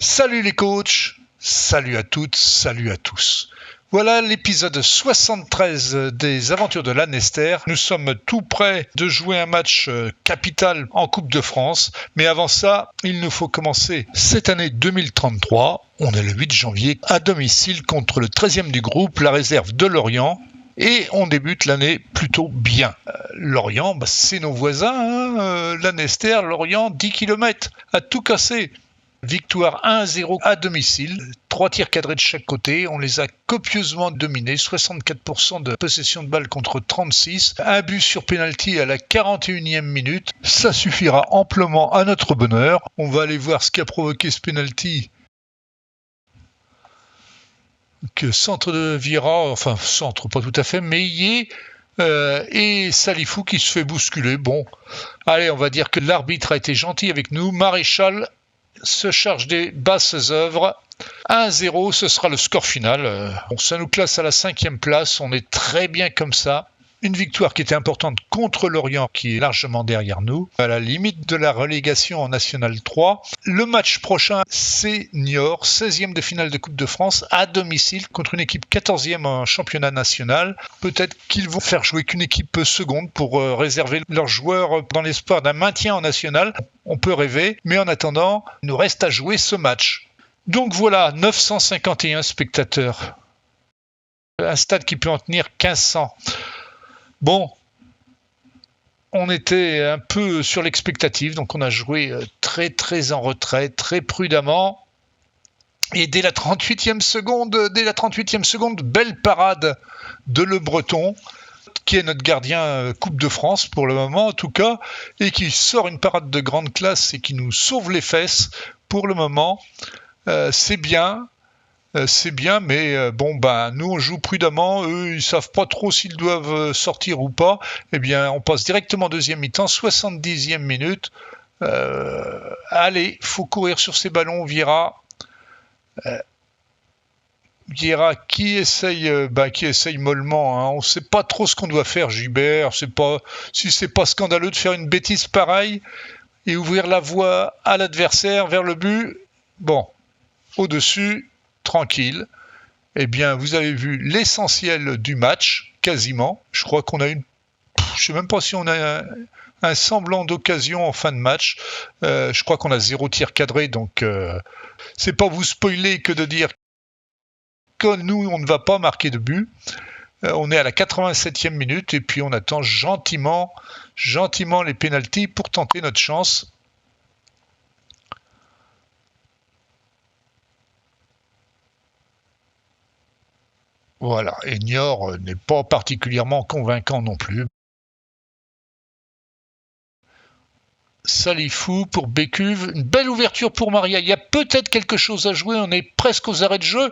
Salut les coachs, salut à toutes, salut à tous. Voilà l'épisode 73 des Aventures de Lanester. Nous sommes tout près de jouer un match capital en Coupe de France. Mais avant ça, il nous faut commencer cette année 2033. On est le 8 janvier à domicile contre le 13e du groupe, la réserve de Lorient. Et on débute l'année plutôt bien. Lorient, c'est nos voisins. Lanester, Lorient, 10 km à tout casser. Victoire 1-0 à domicile, 3 tirs cadrés de chaque côté, on les a copieusement dominés, 64% de possession de balle contre 36, un but sur penalty à la 41e minute, ça suffira amplement à notre bonheur. On va aller voir ce qui a provoqué ce penalty. Que centre de Vieira, enfin centre pas tout à fait, Meillet et Salifou qui se fait bousculer. Bon, allez, on va dire que l'arbitre a été gentil avec nous. Maréchal se charge des basses œuvres. 1-0, ce sera le score final. Ça nous classe à la 5e place. On est très bien comme ça. Une victoire qui était importante contre Lorient, qui est largement derrière nous, à la limite de la relégation en National 3. Le match prochain, c'est Niort, 16e de finale de Coupe de France, à domicile, contre une équipe 14e en championnat national. Peut-être qu'ils vont faire jouer qu'une équipe seconde pour réserver leurs joueurs dans l'espoir d'un maintien en national. On peut rêver, mais en attendant, il nous reste à jouer ce match. Donc voilà, 951 spectateurs. Un stade qui peut en tenir 1500. Bon, on était un peu sur l'expectative, donc on a joué très en retrait, très prudemment. Et dès la 38e seconde, belle parade de Le Breton, qui est notre gardien Coupe de France pour le moment en tout cas, et qui sort une parade de grande classe et qui nous sauve les fesses pour le moment. C'est bien, mais nous on joue prudemment, eux ils savent pas trop s'ils doivent sortir ou pas. Eh bien, on passe directement deuxième mi-temps, 70e minute. Allez, faut courir sur ces ballons, Vieira qui essaye mollement. On sait pas trop ce qu'on doit faire, Gilbert. Si c'est pas scandaleux de faire une bêtise pareille et ouvrir la voie à l'adversaire vers le but. Bon, au-dessus. Tranquille. Eh bien, vous avez vu l'essentiel du match, quasiment. Je crois qu'on a je sais même pas si on a un semblant d'occasion en fin de match. Je crois qu'on a 0 tir cadré, donc c'est pas vous spoiler que de dire que nous, on ne va pas marquer de but. On est à la 87e minute et puis on attend gentiment les pénaltys pour tenter notre chance. Voilà, et Niort n'est pas particulièrement convaincant non plus. Salifou pour Bécuve, une belle ouverture pour Maria. Il y a peut-être quelque chose à jouer, on est presque aux arrêts de jeu.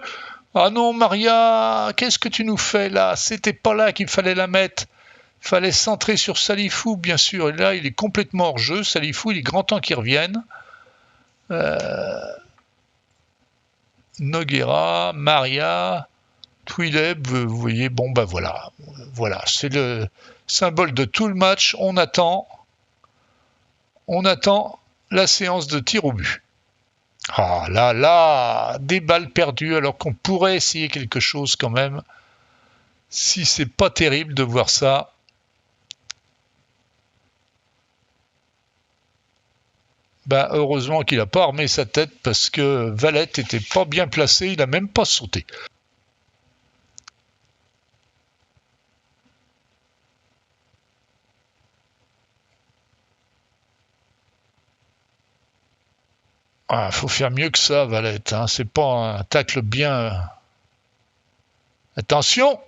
Ah non, Maria, qu'est-ce que tu nous fais là? C'était pas là qu'il fallait la mettre. Il fallait centrer sur Salifou, bien sûr. Et là, il est complètement hors jeu. Salifou, il est grand temps qu'il revienne. Noguera, Maria, Twi'leb, vous voyez, voilà, c'est le symbole de tout le match. On attend la séance de tir au but. Ah là, des balles perdues alors qu'on pourrait essayer quelque chose quand même. Si c'est pas terrible de voir ça. Heureusement qu'il n'a pas armé sa tête parce que Valette était pas bien placé, il n'a même pas sauté. Faut faire mieux que ça, Valette. C'est pas un tacle bien. Attention,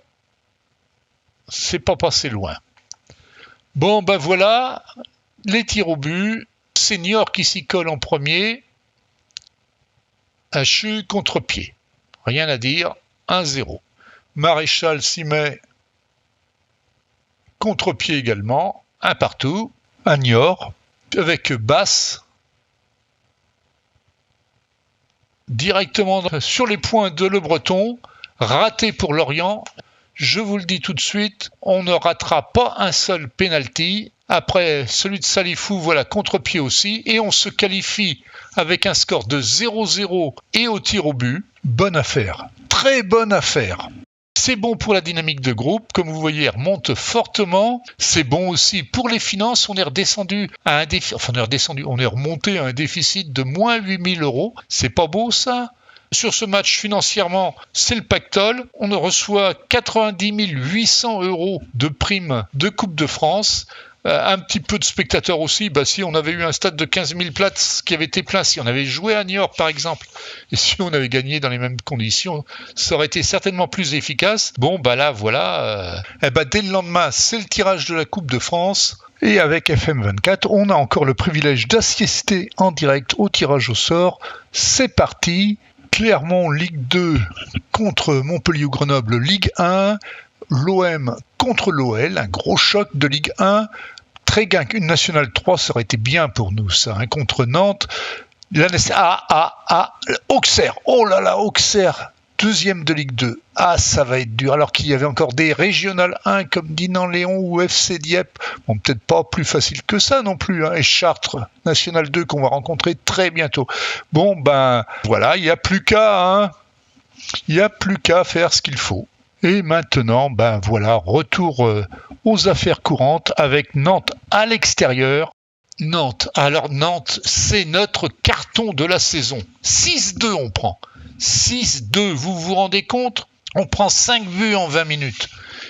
c'est pas passé loin. Bon, voilà, les tirs au but. C'est Niort qui s'y colle en premier. Hachu contre-pied. Rien à dire. 1-0. Maréchal s'y met contre-pied également. 1 partout. À Niort. Avec Basse. Directement sur les points de Le Breton. Raté pour Lorient. je vous le dis tout de suite, on ne ratera pas un seul penalty. Après celui de Salifou, voilà, contre-pied aussi, et on se qualifie avec un score de 0-0 et au tir au but. Bonne affaire, très bonne affaire. C'est bon pour la dynamique de groupe, comme vous voyez, elle remonte fortement. C'est bon aussi pour les finances, on est redescendu à un on est remonté à un déficit de moins 8 000 €. C'est pas beau ça ? Sur ce match, financièrement, c'est le pactole. On reçoit 90 800 € de primes de Coupe de France. Un petit peu de spectateurs aussi. Si on avait eu un stade de 15 000 places qui avait été plein, si on avait joué à Niort par exemple, et si on avait gagné dans les mêmes conditions, ça aurait été certainement plus efficace. Là, voilà. Dès le lendemain, c'est le tirage de la Coupe de France. Et avec FM24, on a encore le privilège d'assister en direct au tirage au sort. C'est parti. Clermont Ligue 2 contre Montpellier ou Grenoble Ligue 1. L'OM contre l'OL, un gros choc de Ligue 1. Tréguin, une Nationale 3, ça aurait été bien pour nous, ça, contre Nantes. Auxerre, oh là là, Auxerre, deuxième de Ligue 2. Ça va être dur, alors qu'il y avait encore des Régionales 1 comme Dinan-Léon ou FC Dieppe. Bon, peut-être pas plus facile que ça non plus, et Chartres, Nationale 2 qu'on va rencontrer très bientôt. Voilà, il n'y a plus qu'à faire ce qu'il faut. Et maintenant, retour aux affaires courantes avec Nantes à l'extérieur. Nantes, c'est notre carton de la saison. 6-2 on prend. 6-2, vous vous rendez compte ? On prend 5 buts en 20 minutes.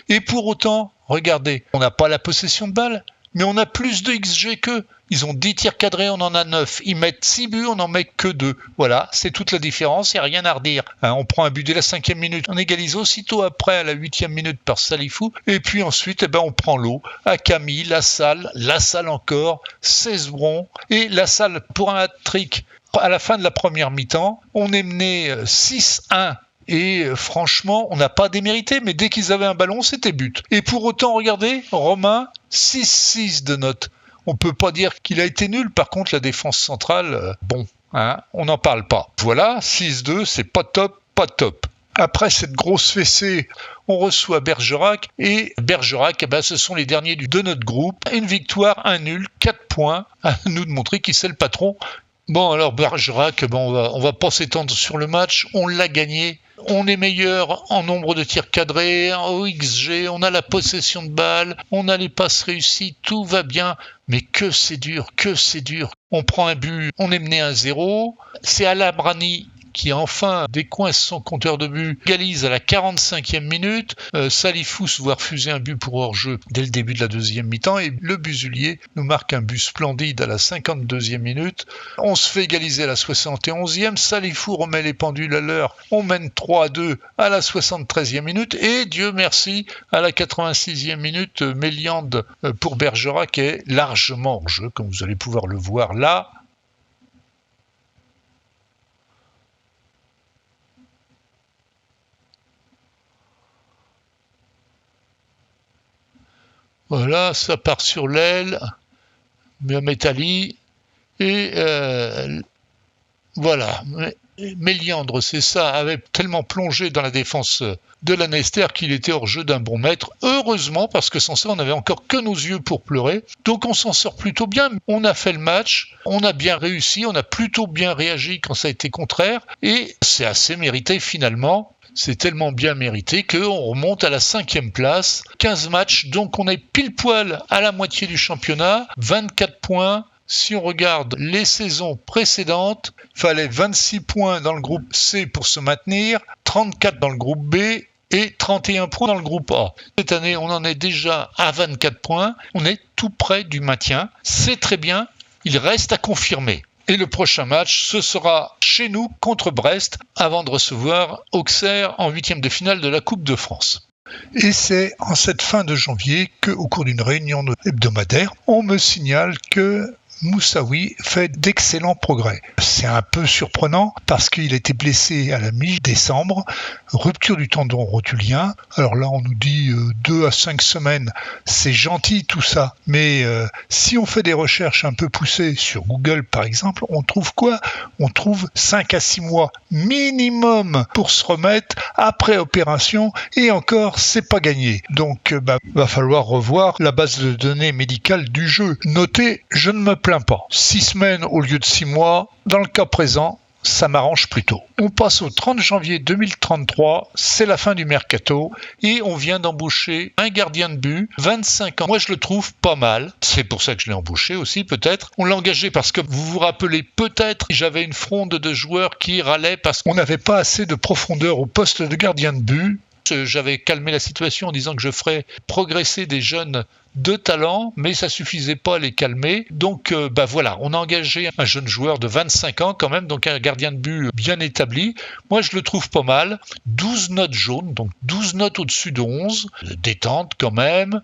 Et pour autant, regardez, on n'a pas la possession de balle, mais on a plus de XG qu'eux. Ils ont 10 tirs cadrés, on en a 9. Ils mettent 6 buts, on n'en met que 2. Voilà, c'est toute la différence, il n'y a rien à redire. On prend un but dès la 5e minute, on égalise aussitôt après à la 8e minute par Salifou. Et puis ensuite, on prend l'eau à Camille, Lassalle encore, Cesbron. Et Lassalle pour un hat-trick à la fin de la première mi-temps. On est mené 6-1. Et franchement, on n'a pas démérité, mais dès qu'ils avaient un ballon, c'était but. Et pour autant, regardez, Romain, 6-6 de note. On ne peut pas dire qu'il a été nul. Par contre, la défense centrale, on n'en parle pas. Voilà, 6-2, c'est pas top, pas top. Après cette grosse fessée, on reçoit Bergerac. Et Bergerac, ce sont les derniers de notre groupe. Une victoire, un nul, 4 points. À nous de montrer qui c'est le patron. Bon, alors Bergerac, on va pas s'étendre sur le match. On l'a gagné. On est meilleur en nombre de tirs cadrés, au XG, on a la possession de balle, on a les passes réussies, tout va bien. Mais que c'est dur. On prend un but, on est mené 1-0. C'est Alabrani qui enfin décoince son compteur de but, égalise à la 45e minute. Salifou se voit refuser un but pour hors-jeu dès le début de la deuxième mi-temps et le Busulier nous marque un but splendide à la 52e minute. On se fait égaliser à la 71e. Salifou remet les pendules à l'heure. On mène 3-2 à la 73e minute et Dieu merci, à la 86e minute, Méliande pour Bergerac est largement hors-jeu, comme vous allez pouvoir le voir là. Voilà, ça part sur l'aile, Métali, et voilà. Méliandre, c'est ça, avait tellement plongé dans la défense de Lanester qu'il était hors jeu d'un bon mètre. Heureusement, parce que sans ça, on n'avait encore que nos yeux pour pleurer. Donc on s'en sort plutôt bien. On a fait le match, on a bien réussi, on a plutôt bien réagi quand ça a été contraire, et c'est assez mérité finalement. C'est tellement bien mérité qu'on remonte à la 5e place. 15 matchs, donc on est pile poil à la moitié du championnat. 24 points. Si on regarde les saisons précédentes, il fallait 26 points dans le groupe C pour se maintenir, 34 dans le groupe B et 31 points dans le groupe A. Cette année, on en est déjà à 24 points. On est tout près du maintien. C'est très bien. Il reste à confirmer. Et le prochain match, ce sera chez nous contre Brest, avant de recevoir Auxerre en 8e de finale de la Coupe de France. Et c'est en cette fin de janvier qu'au cours d'une réunion hebdomadaire, on me signale que Moussaoui fait d'excellents progrès. C'est un peu surprenant parce qu'il était blessé à la mi-décembre, rupture du tendon rotulien. Alors là, on nous dit 2 à 5 semaines, c'est gentil tout ça, mais si on fait des recherches un peu poussées sur Google par exemple, on trouve quoi? On trouve 5 à 6 mois minimum pour se remettre après opération, et encore, c'est pas gagné. Donc, va falloir revoir la base de données médicale du jeu. Notez, je ne me plains pas. 6 semaines au lieu de 6 mois, dans le cas présent, ça m'arrange plutôt. On passe au 30 janvier 2033, c'est la fin du mercato et on vient d'embaucher un gardien de but, 25 ans. Moi je le trouve pas mal, c'est pour ça que je l'ai embauché aussi peut-être. On l'a engagé parce que vous vous rappelez peut-être, j'avais une fronde de joueurs qui râlaient parce qu'on n'avait pas assez de profondeur au poste de gardien de but. J'avais calmé la situation en disant que je ferais progresser des jeunes de talent, mais ça suffisait pas à les calmer. Donc voilà, on a engagé un jeune joueur de 25 ans quand même, donc un gardien de but bien établi. Moi je le trouve pas mal. 12 notes jaunes, donc 12 notes au-dessus de 11. Détente quand même.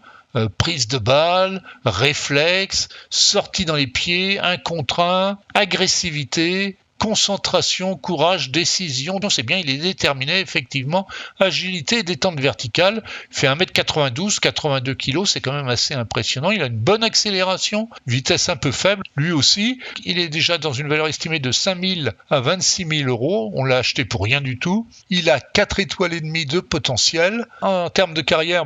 Prise de balle, réflexe, sortie dans les pieds, 1 contre 1, agressivité, concentration, courage, décision. Donc c'est bien, il est déterminé effectivement. Agilité et détente verticale. Il fait 1m92, 82 kg, c'est quand même assez impressionnant. Il a une bonne accélération, vitesse un peu faible, lui aussi. Il est déjà dans une valeur estimée de 5 000 à 26 000 euros. On l'a acheté pour rien du tout. Il a 4 étoiles et demie de potentiel. En termes de carrière,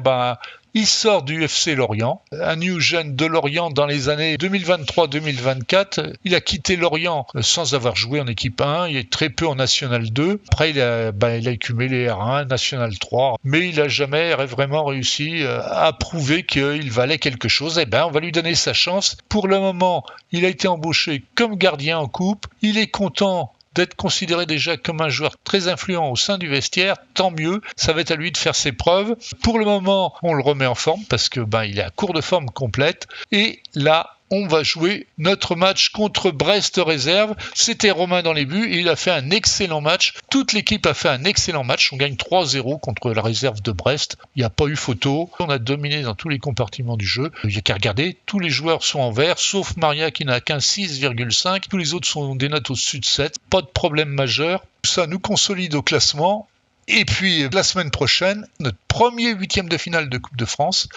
il sort du FC Lorient, un new gen de Lorient dans les années 2023-2024. Il a quitté Lorient sans avoir joué en équipe 1, il est très peu en National 2. Après, il a cumulé R1, National 3, mais il n'a jamais vraiment réussi à prouver qu'il valait quelque chose. On va lui donner sa chance. Pour le moment, il a été embauché comme gardien en coupe. Il est content d'être considéré déjà comme un joueur très influent au sein du vestiaire, tant mieux, ça va être à lui de faire ses preuves. Pour le moment, on le remet en forme parce que il est à court de forme complète, et là, on va jouer notre match contre Brest Réserve. C'était Romain dans les buts et il a fait un excellent match. Toute l'équipe a fait un excellent match. On gagne 3-0 contre la réserve de Brest. Il n'y a pas eu photo. On a dominé dans tous les compartiments du jeu. Il n'y a qu'à regarder. Tous les joueurs sont en vert, sauf Maria qui n'a qu'un 6,5. Tous les autres sont des notes au-dessus de 7. Pas de problème majeur. Ça nous consolide au classement. Et puis, la semaine prochaine, notre premier 8e de finale de Coupe de France.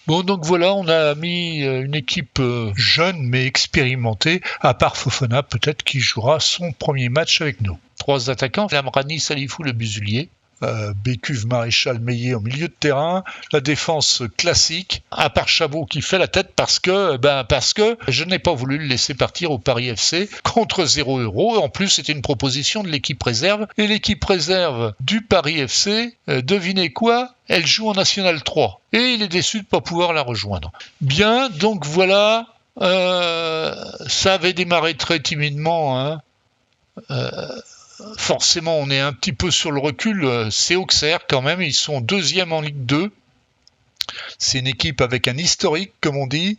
Bon, donc voilà, on a mis une équipe jeune mais expérimentée, à part Fofana peut-être, qui jouera son premier match avec nous. 3 attaquants, Lamrani, Salifou, le Busulier, Bécuve, Maréchal, Meillet au milieu de terrain, la défense classique, à part Chabot qui fait la tête parce que je n'ai pas voulu le laisser partir au Paris FC contre 0 €. En plus, c'était une proposition de l'équipe réserve, et l'équipe réserve du Paris FC, devinez quoi ? Elle joue en National 3 et il est déçu de ne pas pouvoir la rejoindre. Bien, donc voilà, ça avait démarré très timidement, forcément on est un petit peu sur le recul. C'est Auxerre quand même, ils sont 2e en Ligue 2. C'est une équipe avec un historique, comme on dit,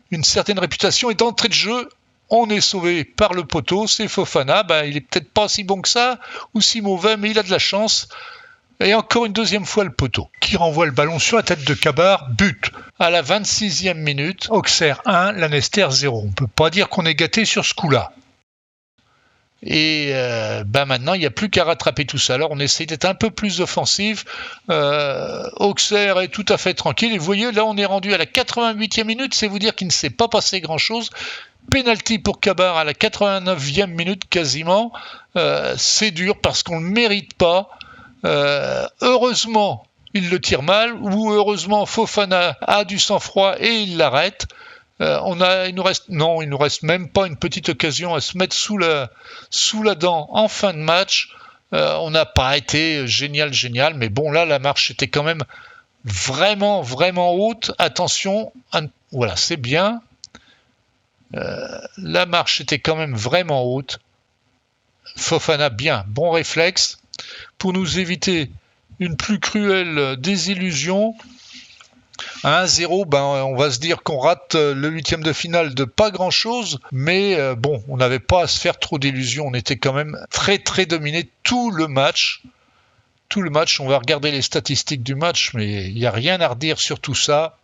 une certaine réputation, et d'entrée de jeu, on est sauvé par le poteau. C'est Fofana, il est peut-être pas si bon que ça ou si mauvais, mais il a de la chance. Et encore une deuxième fois le poteau, qui renvoie le ballon sur la tête de Cabar, but à la 26e minute. Auxerre 1, Lanester 0. On ne peut pas dire qu'on est gâté sur ce coup-là. Et maintenant, il n'y a plus qu'à rattraper tout ça. Alors, on essaie d'être un peu plus offensif. Auxerre est tout à fait tranquille. Et vous voyez, là, on est rendu à la 88e minute. C'est vous dire qu'il ne s'est pas passé grand-chose. Penalty pour Cabar à la 89e minute quasiment. C'est dur parce qu'on ne le mérite pas. Heureusement, il le tire mal, ou heureusement Fofana a du sang-froid et il l'arrête. Il nous reste même pas une petite occasion à se mettre sous la dent en fin de match. On n'a pas été génial, mais bon, là la marche était quand même vraiment haute. Attention, voilà, c'est bien. La marche était quand même vraiment haute. Fofana, bien, bon réflexe. Pour nous éviter une plus cruelle désillusion, à 1-0, on va se dire qu'on rate le 8e de finale de pas grand-chose, mais on n'avait pas à se faire trop d'illusions. On était quand même très dominé tout le match. On va regarder les statistiques du match, mais il n'y a rien à redire sur tout ça.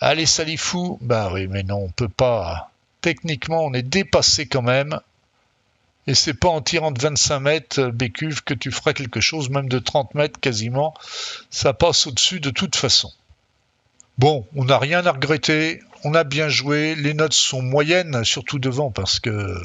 Allez, Salifou. Bah oui, mais non, on peut pas. Techniquement, on est dépassé quand même. Et c'est pas en tirant de 25 mètres, Bécuve, que tu feras quelque chose, même de 30 mètres quasiment. Ça passe au-dessus de toute façon. Bon, on n'a rien à regretter. On a bien joué. Les notes sont moyennes, surtout devant, parce que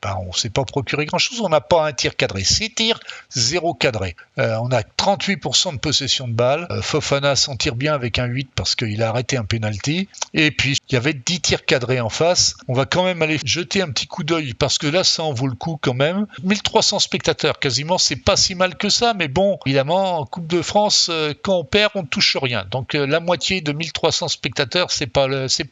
on ne s'est pas procuré grand-chose. On n'a pas un tir cadré. 6 tirs, 0 cadré. On a 38% de possession de balle. Fofana s'en tire bien avec un 8 parce qu'il a arrêté un penalty. Et puis, il y avait 10 tirs cadrés en face. On va quand même aller jeter un petit coup d'œil parce que là, ça en vaut le coup quand même. 1300 spectateurs, quasiment, c'est pas si mal que ça. Mais bon, évidemment, en Coupe de France, quand on perd, on ne touche rien. Donc, la moitié de 1300 spectateurs, c'est pas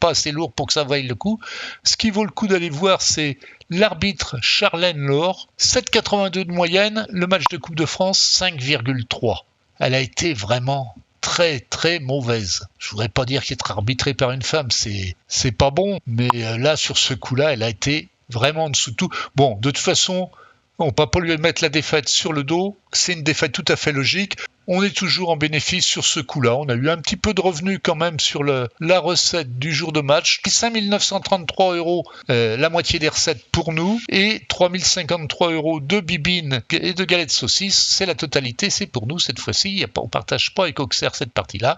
assez lourd pour que ça vaille le coup. Ce qui vaut le coup d'aller voir, c'est l'arbitre Charlène Laure, 7,82 de moyenne, le match de Coupe de France 5,3. Elle a été vraiment très très mauvaise. Je voudrais pas dire qu'être arbitrée par une femme, c'est pas bon, mais là sur ce coup-là, elle a été vraiment en dessous de tout. Bon, de toute façon, on ne va pas lui mettre la défaite sur le dos, c'est une défaite tout à fait logique. On est toujours en bénéfice sur ce coup-là. On a eu un petit peu de revenus quand même sur la recette du jour de match. 5 933 €, la moitié des recettes pour nous, et 3 053 € de bibines et de galettes saucisses. C'est la totalité, c'est pour nous cette fois-ci. On ne partage pas avec Auxerre cette partie-là.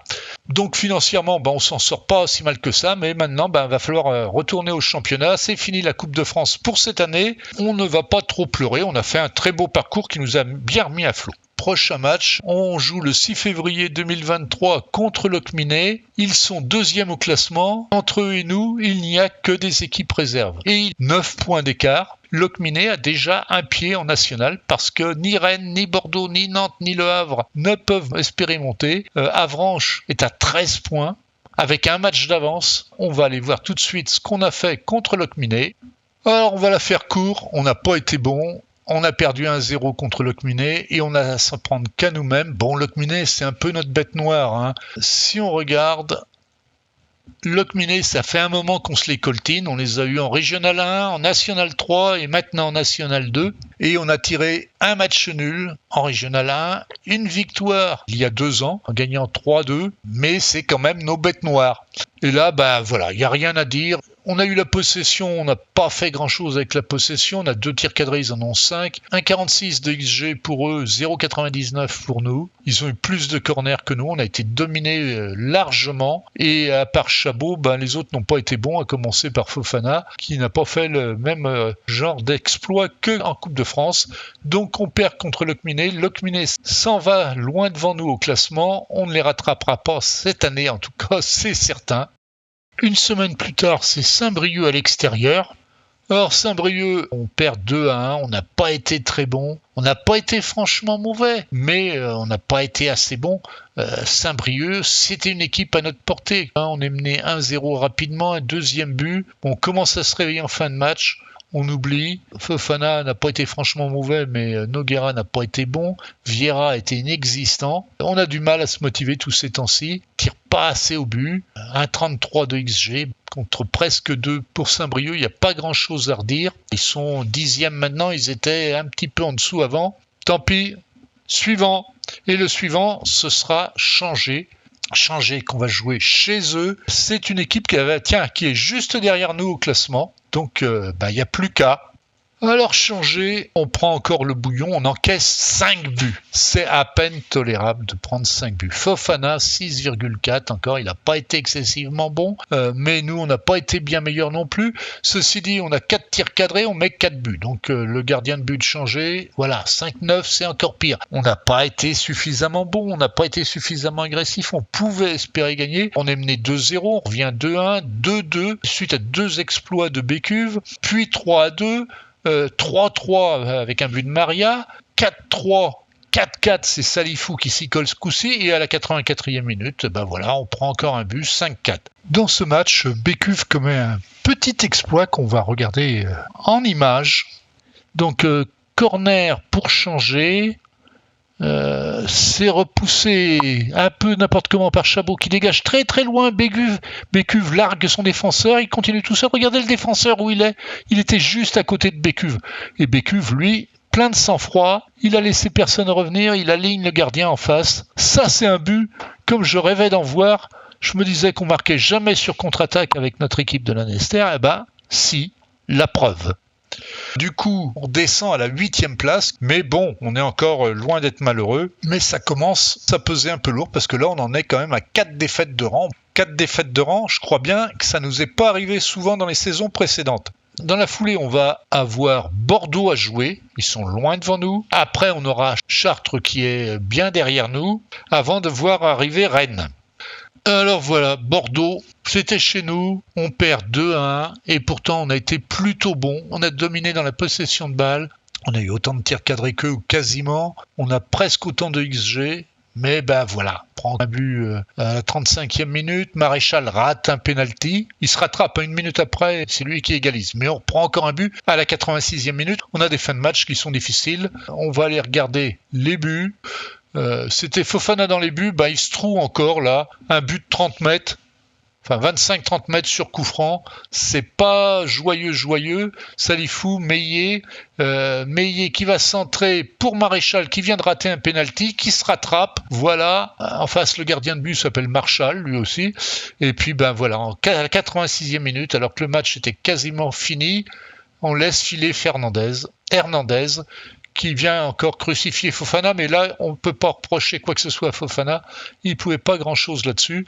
Donc financièrement, on s'en sort pas si mal que ça, mais maintenant, va falloir retourner au championnat. C'est fini la Coupe de France pour cette année. On ne va pas trop pleurer. On a fait un très beau parcours qui nous a bien remis à flot. Prochain match, on joue le 6 février 2023 contre Locminé. Ils sont deuxième au classement. Entre eux et nous, il n'y a que des équipes réserves. Et 9 points d'écart. Locminé a déjà un pied en national parce que ni Rennes, ni Bordeaux, ni Nantes, ni Le Havre ne peuvent espérer monter. Avranches est à 13 points. Avec un match d'avance, on va aller voir tout de suite ce qu'on a fait contre Locminé. Alors on va la faire court, on n'a pas été bon. On a perdu 1-0 contre Locminé et on a à s'en prendre qu'à nous-mêmes. Bon, Locminé, c'est un peu notre bête noire, hein. Si on regarde, Locminé, ça fait un moment qu'on se les coltine. On les a eu en Régional 1, en National 3 et maintenant en National 2. Et on a tiré un match nul en Régional 1, une victoire il y a 2 ans, en gagnant 3-2. Mais c'est quand même nos bêtes noires. Et là, voilà, il n'y a rien à dire. On a eu la possession, on n'a pas fait grand-chose avec la possession. On a 2 tirs cadrés, ils en ont 5. 1,46 de XG pour eux, 0,99 pour nous. Ils ont eu plus de corners que nous. On a été dominés largement. Et à part Chabot, les autres n'ont pas été bons, à commencer par Fofana, qui n'a pas fait le même genre d'exploit qu'en Coupe de France. Donc on perd contre Locminé. Locminé s'en va loin devant nous au classement. On ne les rattrapera pas cette année, en tout cas, c'est certain. Une semaine plus tard, c'est Saint-Brieuc à l'extérieur. Or, Saint-Brieuc, on perd 2-1, on n'a pas été très bon. On n'a pas été franchement mauvais, mais on n'a pas été assez bon. Saint-Brieuc, c'était une équipe à notre portée. On est mené 1-0 rapidement, un deuxième but. On commence à se réveiller en fin de match. On oublie, Fofana n'a pas été franchement mauvais, mais Noguera n'a pas été bon. Vieira a été inexistant. On a du mal à se motiver tous ces temps-ci. Tire pas assez au but. 1,33 de XG contre presque 2 pour Saint-Brieuc. Il n'y a pas grand-chose à redire. Ils sont 10e maintenant. Ils étaient un petit peu en dessous avant. Tant pis. Suivant. Et le suivant, ce sera Changé, qu'on va jouer chez eux. C'est une équipe qui est juste derrière nous au classement. Donc, il n'y a plus qu'à. Alors, Changé, on prend encore le bouillon, on encaisse 5 buts. C'est à peine tolérable de prendre 5 buts. Fofana, 6,4 encore, il n'a pas été excessivement bon, mais nous, on n'a pas été bien meilleurs non plus. Ceci dit, on a 4 tirs cadrés, on met 4 buts. Donc, le gardien de but de Changé, voilà, 5-9, c'est encore pire. On n'a pas été suffisamment bon, on n'a pas été suffisamment agressif, on pouvait espérer gagner. On est mené 2-0, on revient 2-1, 2-2, suite à 2 exploits de Bécuve, puis 3-2, 3-3 avec un but de Maria, 4-3, 4-4, c'est Salifou qui s'y colle ce coup-ci, et à la 84e minute, on prend encore un but, 5-4. Dans ce match, Bécuve commet un petit exploit qu'on va regarder en images. Donc, corner pour Changer. C'est repoussé un peu n'importe comment par Chabot qui dégage très très loin. Bécuve largue son défenseur, il continue tout seul. Regardez le défenseur où il est. Il était juste à côté de Bécuve. Et Bécuve, lui, plein de sang-froid, il a laissé personne revenir, il aligne le gardien en face. Ça, c'est un but comme je rêvais d'en voir. Je me disais qu'on marquait jamais sur contre-attaque avec notre équipe de Lanester. Eh ben, si, la preuve. Du coup, on descend à la 8e place, mais bon, on est encore loin d'être malheureux. Mais ça commence à peser un peu lourd parce que là, on en est quand même à 4 défaites de rang. 4 défaites de rang, je crois bien que ça nous est pas arrivé souvent dans les saisons précédentes. Dans la foulée, on va avoir Bordeaux à jouer. Ils sont loin devant nous. Après, on aura Chartres qui est bien derrière nous, avant de voir arriver Rennes. Alors voilà, Bordeaux, c'était chez nous, on perd 2-1 et pourtant on a été plutôt bon, on a dominé dans la possession de balles, on a eu autant de tirs cadrés qu'eux ou quasiment, on a presque autant de XG, mais ben voilà, on prend un but à la 35e minute, Maréchal rate un penalty, il se rattrape une minute après, c'est lui qui égalise, mais on reprend encore un but à la 86e minute, on a des fins de match qui sont difficiles, on va aller regarder les buts. C'était Fofana dans les buts, il se trouve encore là, un but de 30 mètres, enfin 25-30 mètres sur coup franc, c'est pas joyeux, Salifou, Meillet qui va centrer pour Maréchal qui vient de rater un penalty, qui se rattrape, voilà, en face le gardien de but s'appelle Marshall lui aussi, et puis voilà, à la 86e minute, alors que le match était quasiment fini, on laisse filer Hernandez, qui vient encore crucifier Fofana, mais là, on ne peut pas reprocher quoi que ce soit à Fofana. Il ne pouvait pas grand-chose là-dessus.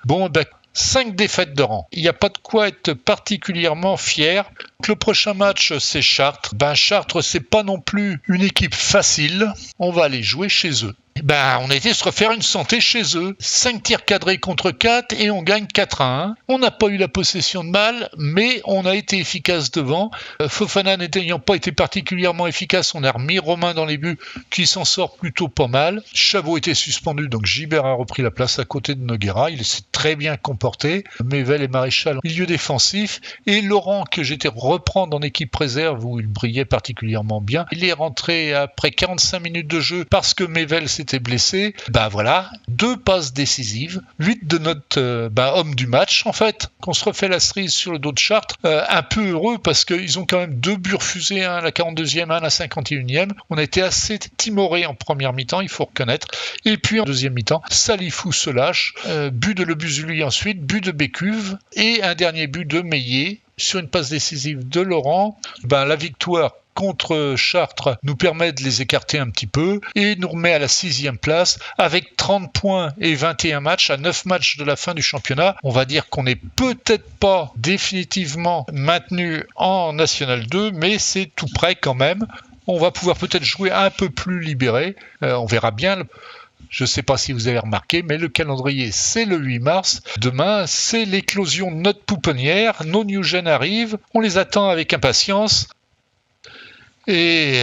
5 défaites de rang. Il n'y a pas de quoi être particulièrement fier. Donc, le prochain match, c'est Chartres. Chartres, c'est pas non plus une équipe facile. On va aller jouer chez eux. On a été se refaire une santé chez eux. 5 tirs cadrés contre 4 et on gagne 4-1. On n'a pas eu la possession de balle, mais on a été efficace devant. Fofana n'ayant pas été particulièrement efficace, on a remis Romain dans les buts qui s'en sort plutôt pas mal. Chabot était suspendu, donc Gibert a repris la place à côté de Noguera. Il s'est très bien comporté. Mével et Maréchal milieu défensif. Et Laurent, que j'étais reprendre en équipe réserve où il brillait particulièrement bien. Il est rentré après 45 minutes de jeu parce que Mével s'était blessé. 2 passes décisives, 8 de notre homme du match en fait, qu'on se refait la cerise sur le dos de Chartres. Un peu heureux parce qu'ils ont quand même 2 buts refusés, un à la 42e, un à la 51e. On a été assez timorés en première mi-temps, il faut reconnaître. Et puis en deuxième mi-temps, Salifou se lâche, but de Le Busuli ensuite, but de Bécuve et un dernier but de Meillet sur une passe décisive de Laurent. La victoire contre Chartres nous permet de les écarter un petit peu et nous remet à la 6e place avec 30 points et 21 matchs à 9 matchs de la fin du championnat. On va dire qu'on n'est peut-être pas définitivement maintenu en National 2, mais c'est tout près quand même. On va pouvoir peut-être jouer un peu plus libéré. On verra bien. Je ne sais pas si vous avez remarqué, mais le calendrier, c'est le 8 mars. Demain, c'est l'éclosion de notre pouponnière. Nos new jeunes arrivent. On les attend avec impatience. Et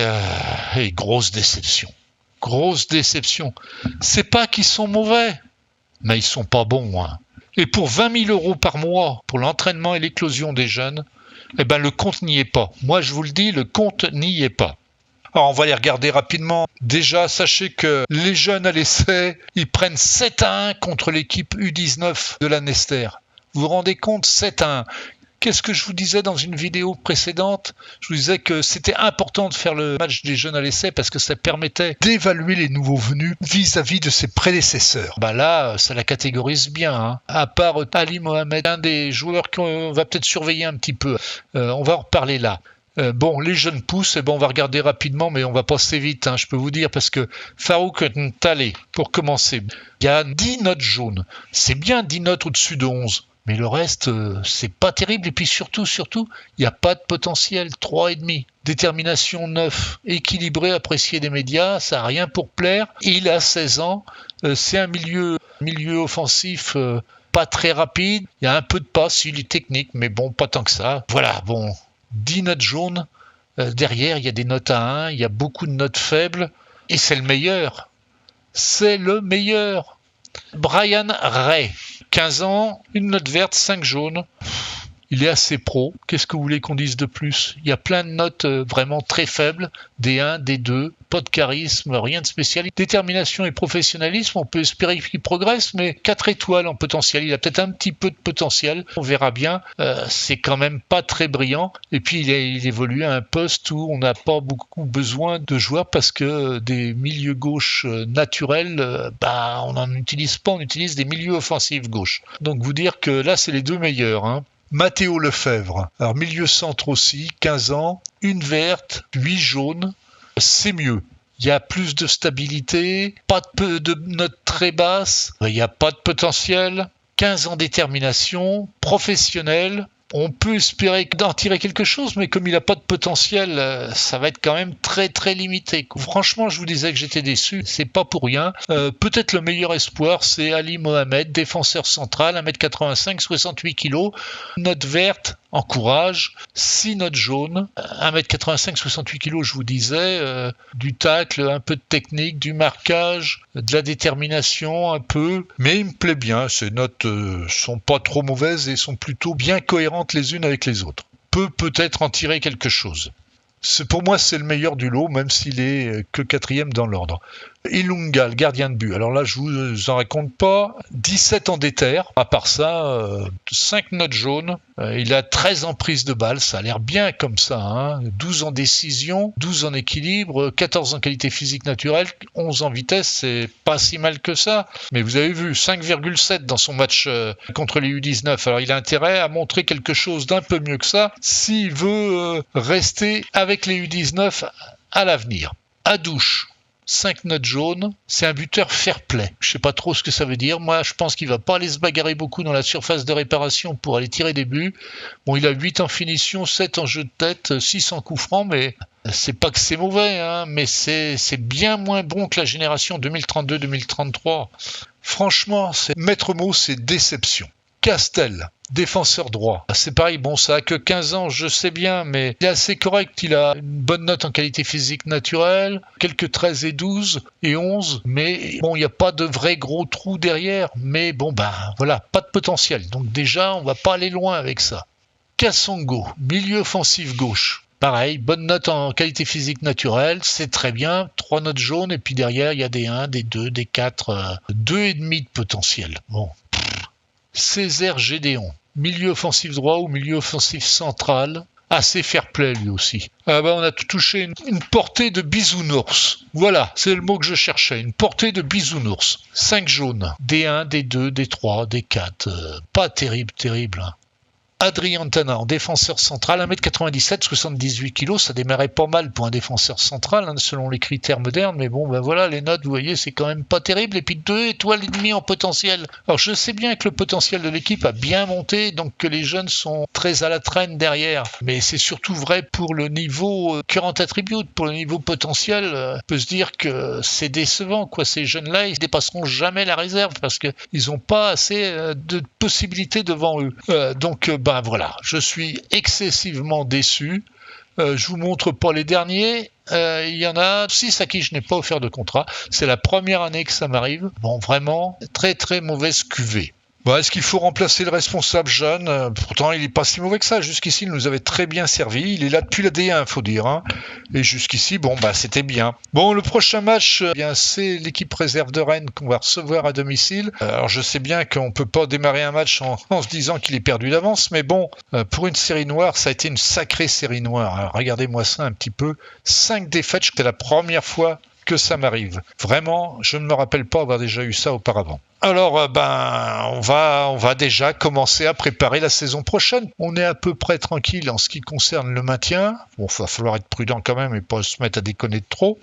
grosse déception. Grosse déception. C'est pas qu'ils sont mauvais, mais ils sont pas bons. Et pour 20 000 € par mois, pour l'entraînement et l'éclosion des jeunes, le compte n'y est pas. Moi, je vous le dis, le compte n'y est pas. Alors, on va les regarder rapidement. Déjà, sachez que les jeunes à l'essai, ils prennent 7-1 contre l'équipe U19 de Lanester. Vous vous rendez compte, 7-1. Qu'est-ce que je vous disais dans une vidéo précédente ? Je vous disais que c'était important de faire le match des jeunes à l'essai parce que ça permettait d'évaluer les nouveaux venus vis-à-vis de ses prédécesseurs. Là, ça la catégorise bien. À part Ali Mohamed, un des joueurs qu'on va peut-être surveiller un petit peu. On va en reparler là. Les jeunes poussent, on va regarder rapidement, mais on va passer vite, je peux vous dire, parce que Farouk Ntalé, pour commencer, il y a 10 notes jaunes. C'est bien 10 notes au-dessus de 11. Mais le reste, c'est pas terrible. Et puis surtout, il n'y a pas de potentiel. 3,5. Détermination 9. Équilibré, apprécié des médias. Ça n'a rien pour plaire. Il a 16 ans. C'est un milieu offensif pas très rapide. Il y a un peu de passe, il est technique, mais pas tant que ça. 10 notes jaunes. Derrière, il y a des notes à 1. Il y a beaucoup de notes faibles. Et c'est le meilleur. C'est le meilleur. Brian Ray, 15 ans, une note verte, 5 jaunes. Il est assez pro. Qu'est-ce que vous voulez qu'on dise de plus? Il y a plein de notes vraiment très faibles. D1, D2, pas de charisme, rien de spécial. Détermination et professionnalisme, on peut espérer qu'il progresse, mais 4 étoiles en potentiel. Il a peut-être un petit peu de potentiel. On verra bien. C'est quand même pas très brillant. Et puis il évolue à un poste où on n'a pas beaucoup besoin de joueurs parce que des milieux gauche naturels, on n'en utilise pas. On utilise des milieux offensifs gauche. Donc vous dire que là, c'est les deux meilleurs, hein. Mathéo Lefebvre, alors milieu centre aussi, 15 ans, une verte, 8 jaunes, c'est mieux. Il y a plus de stabilité, pas de notes très basses, il n'y a pas de potentiel, 15 ans détermination, professionnel. On peut espérer d'en tirer quelque chose, mais comme il n'a pas de potentiel, ça va être quand même très très limité. Franchement, je vous disais que j'étais déçu, c'est pas pour rien. Peut-être le meilleur espoir, c'est Ali Mohamed, défenseur central, 1m85, 68 kg, note verte, encourage, 6 notes jaunes, 1m85, 68 kg, je vous disais, du tacle, un peu de technique, du marquage, de la détermination un peu, mais il me plaît bien, ces notes sont pas trop mauvaises et sont plutôt bien cohérentes les unes avec les autres. Peut-être en tirer quelque chose. Pour moi, c'est le meilleur du lot, même s'il est que 4e dans l'ordre. Ilunga, le gardien de but. Alors là, je vous en raconte pas. 17 en déter. À part ça, 5 notes jaunes. Il a 13 en prise de balle. Ça a l'air bien comme ça, hein. 12 en décision, 12 en équilibre, 14 en qualité physique naturelle, 11 en vitesse. C'est pas si mal que ça. Mais vous avez vu, 5,7 dans son match contre les U19. Alors il a intérêt à montrer quelque chose d'un peu mieux que ça s'il veut rester avec les U19 à l'avenir. Adouche. 5 notes jaunes, c'est un buteur fair-play. Je sais pas trop ce que ça veut dire. Moi, je pense qu'il va pas aller se bagarrer beaucoup dans la surface de réparation pour aller tirer des buts. Bon, il a 8 en finition, 7 en jeu de tête, 6 en coup franc, mais c'est pas que c'est mauvais, hein, mais c'est bien moins bon que la génération 2032-2033. Franchement, maître mot, c'est déception. Castel, défenseur droit. C'est pareil, bon, ça a que 15 ans, je sais bien, mais il est assez correct. Il a une bonne note en qualité physique naturelle, quelques 13 et 12 et 11, mais bon, il n'y a pas de vrai gros trou derrière. Mais bon, voilà, pas de potentiel. Donc déjà, on va pas aller loin avec ça. Kassongo, milieu offensif gauche. Pareil, bonne note en qualité physique naturelle, c'est très bien. 3 notes jaunes, et puis derrière, il y a des 1, des 2, des 4, 2,5 de potentiel. Bon. Césaire Gédéon, milieu offensif droit ou milieu offensif central, assez fair-play lui aussi. On a touché une portée de bisounours. Voilà, c'est le mot que je cherchais, une portée de bisounours. 5 jaunes, D1, D2, D3, D4, pas terrible, hein. Adrien Tana, en défenseur central, 1m97, 78 kg, ça démarrait pas mal pour un défenseur central, hein, selon les critères modernes, mais bon, voilà, les notes, vous voyez, c'est quand même pas terrible, et puis 2 étoiles et demie en potentiel. Alors, je sais bien que le potentiel de l'équipe a bien monté, donc que les jeunes sont très à la traîne derrière, mais c'est surtout vrai pour le niveau current attribute, pour le niveau potentiel, on peut se dire que c'est décevant, quoi. Ces jeunes-là, ils dépasseront jamais la réserve, parce qu'ils n'ont pas assez de possibilités devant eux. Voilà, je suis excessivement déçu. Je vous montre pas les derniers. Il y en a 6 à qui je n'ai pas offert de contrat. C'est la première année que ça m'arrive. Bon, vraiment, très très mauvaise cuvée. Est-ce qu'il faut remplacer le responsable Jeanne? Pourtant, il n'est pas si mauvais que ça. Jusqu'ici, il nous avait très bien servi. Il est là depuis la D1, faut dire, hein. Et jusqu'ici, c'était bien. Bon, le prochain match, c'est l'équipe réserve de Rennes qu'on va recevoir à domicile. Alors, je sais bien qu'on peut pas démarrer un match en se disant qu'il est perdu d'avance, mais bon, pour une série noire, ça a été une sacrée série noire. Alors, regardez-moi ça un petit peu. 5 défaites, c'était la première fois que ça m'arrive. Vraiment, je ne me rappelle pas avoir déjà eu ça auparavant. Alors, on va déjà commencer à préparer la saison prochaine. On est à peu près tranquille en ce qui concerne le maintien. Bon, il va falloir être prudent quand même et pas se mettre à déconner de trop.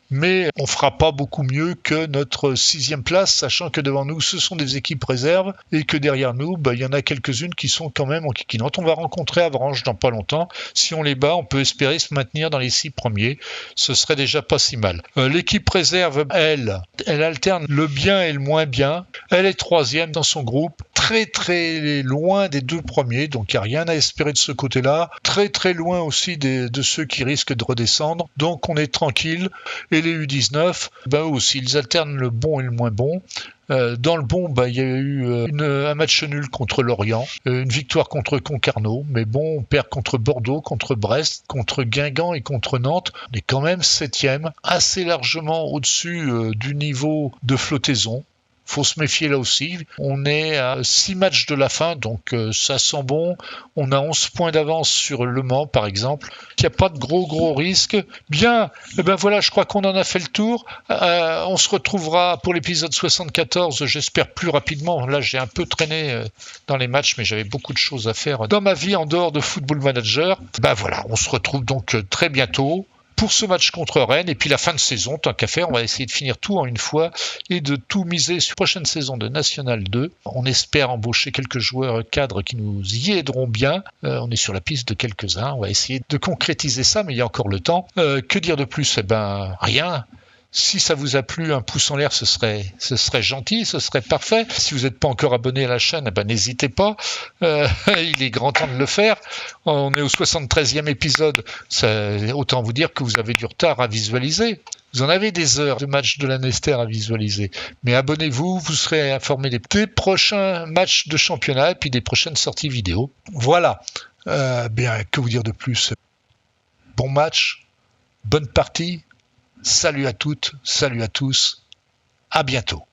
Mais on fera pas beaucoup mieux que notre 6e place, sachant que devant nous, ce sont des équipes réserves et que derrière nous, il y en a quelques-unes qui sont quand même en kikinante. On va rencontrer Avranches dans pas longtemps. Si on les bat, on peut espérer se maintenir dans les 6 premiers. Ce serait déjà pas si mal. L'équipe réserve, elle alterne le bien et le moins bien. Elle est 3e dans son groupe, très très loin des 2 premiers, donc il n'y a rien à espérer de ce côté-là. Très très loin aussi de ceux qui risquent de redescendre. Donc on est tranquille. Et les U19, eux aussi, ils alternent le bon et le moins bon. Dans le bon, il y a eu un match nul contre Lorient, une victoire contre Concarneau, mais bon, on perd contre Bordeaux, contre Brest, contre Guingamp et contre Nantes. On est quand même 7e, assez largement au-dessus du niveau de flottaison. Faut se méfier là aussi. On est à 6 matchs de la fin, donc ça sent bon. On a 11 points d'avance sur Le Mans, par exemple. Il n'y a pas de gros risques. Bien, voilà, je crois qu'on en a fait le tour. On se retrouvera pour l'épisode 74, j'espère plus rapidement. Là, j'ai un peu traîné dans les matchs, mais j'avais beaucoup de choses à faire dans ma vie en dehors de Football Manager. Voilà, on se retrouve donc très bientôt pour ce match contre Rennes, et puis la fin de saison, tant qu'à faire, on va essayer de finir tout en une fois et de tout miser sur la prochaine saison de National 2. On espère embaucher quelques joueurs cadres qui nous y aideront bien. On est sur la piste de quelques-uns, on va essayer de concrétiser ça, mais il y a encore le temps. Que dire de plus ? Rien. Si ça vous a plu, un pouce en l'air, ce serait gentil, ce serait parfait. Si vous n'êtes pas encore abonné à la chaîne, n'hésitez pas. Il est grand temps de le faire. On est au 73e épisode. Autant vous dire que vous avez du retard à visualiser. Vous en avez des heures de matchs de l'Annester à visualiser. Mais abonnez-vous, vous serez informé des prochains matchs de championnat et puis des prochaines sorties vidéo. Voilà. Que vous dire de plus ? Bon match, bonne partie. Salut à toutes, salut à tous, à bientôt.